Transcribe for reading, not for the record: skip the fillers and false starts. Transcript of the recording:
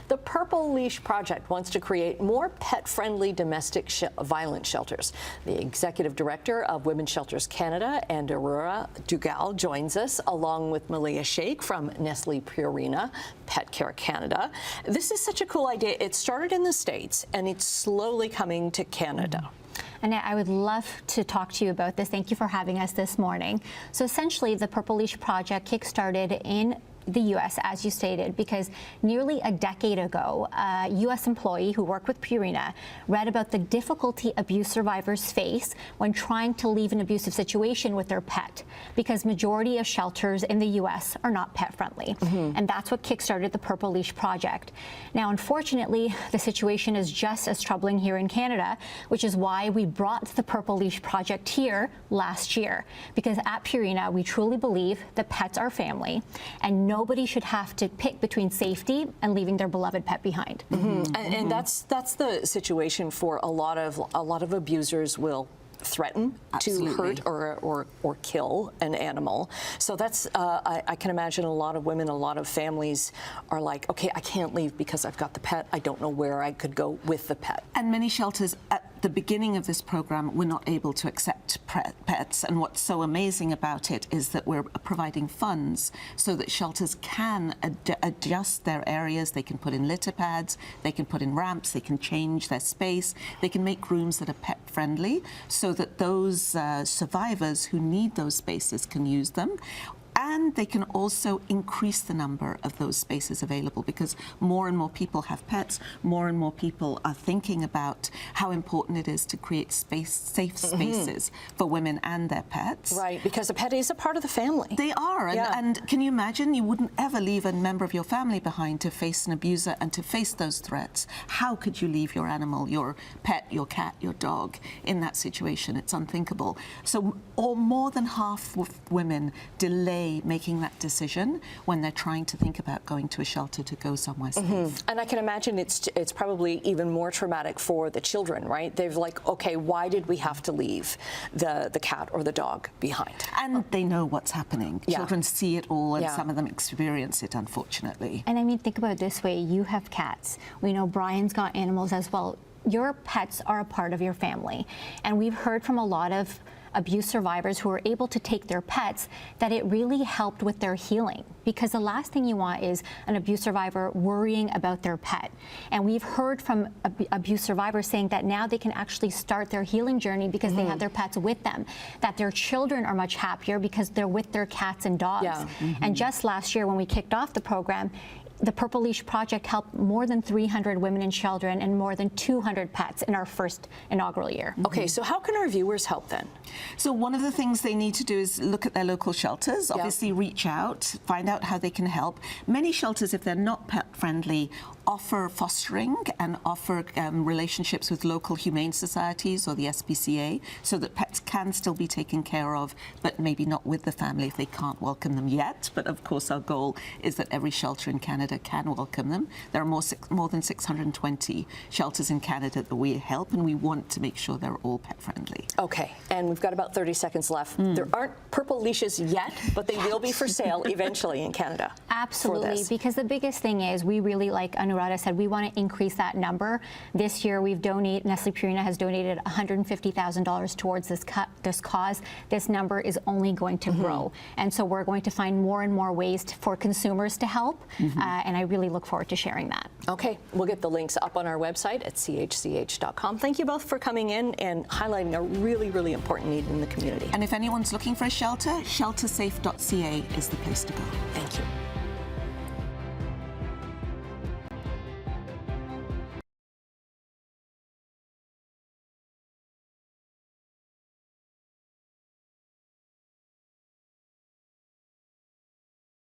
The Purple Leash Project wants to create more pet-friendly domestic violence shelters. The executive director of Women's Shelters Canada, Anuradha Dugal, joins us, along with Maleeha Sheikh from Nestle Purina Petcare Canada. This is such a cool idea. It started in the States, and it's slowly coming to Canada. Annette, I would love to talk to you about this. Thank you for having us this morning. So essentially, the Purple Leash Project kickstarted in the U.S., as you stated, because nearly a decade ago, a U.S. employee who worked with Purina read about the difficulty abuse survivors face when trying to leave an abusive situation with their pet, because majority of shelters in the U.S. are not pet-friendly. And that's what kickstarted the Purple Leash Project. Now, unfortunately, the situation is just as troubling here in Canada, which is why we brought the Purple Leash Project here last year, because at Purina, we truly believe that pets are family, and nobody should have to pick between safety and leaving their beloved pet behind. And that's the situation for a lot of abusers will threaten to hurt or kill an animal. So that's, I can imagine a lot of women, a lot of families are like, okay, I can't leave because I've got the pet. I don't know where I could go with the pet. And many shelters at the beginning of this program were not able to accept pets. And what's so amazing about it is that we're providing funds so that shelters can adjust their areas. They can put in litter pads, they can put in ramps, they can change their space, they can make rooms that are pet friendly so that those survivors who need those spaces can use them. And they can also increase the number of those spaces available, because more and more people have pets, more and more people are thinking about how important it is to create safe spaces for women and their pets. Right, because a pet is a part of the family. They are, and can you imagine, you wouldn't ever leave a member of your family behind to face an abuser and to face those threats. How could you leave your animal, your pet, your cat, your dog in that situation? It's unthinkable. So more than half of women delay making that decision when they're trying to think about going to a shelter to go somewhere safe. And I can imagine it's probably even more traumatic for the children, right? They're like, okay, why did we have to leave the cat or the dog behind? And they know what's happening. Children see it all, and some of them experience it, unfortunately. And I mean, think about it this way. You have cats. We know Brian's got animals as well. Your pets are a part of your family. And we've heard from a lot of abuse survivors who are able to take their pets that it really helped with their healing, because the last thing you want is an abuse survivor worrying about their pet. And we've heard from abuse survivors saying that now they can actually start their healing journey because they have their pets with them, that their children are much happier because they're with their cats and dogs. And just last year when we kicked off the program, the Purple Leash Project helped more than 300 women and children and more than 200 pets in our first inaugural year. Okay, so how can our viewers help then? So one of the things they need to do is look at their local shelters, obviously reach out, find out how they can help. Many shelters, if they're not pet friendly, offer fostering and offer relationships with local humane societies or the SPCA, so that pets can still be taken care of, but maybe not with the family if they can't welcome them yet. But of course our goal is that every shelter in Canada can welcome them. There are more than 620 shelters in Canada that we help, and we want to make sure they're all pet friendly. Okay, and we've got about 30 seconds left. There aren't purple leashes yet, but they will be for sale eventually in Canada. Absolutely, because the biggest thing is we really, like Anuradha said, we want to increase that number. This year we've donated, Nestle Purina has donated $150,000 towards this cause. This number is only going to grow. And so we're going to find more and more ways for consumers to help. And I really look forward to sharing that. Okay, we'll get the links up on our website at chch.com. Thank you both for coming in and highlighting a really, really important need in the community. And if anyone's looking for a shelter, sheltersafe.ca is the place to go. Thank you.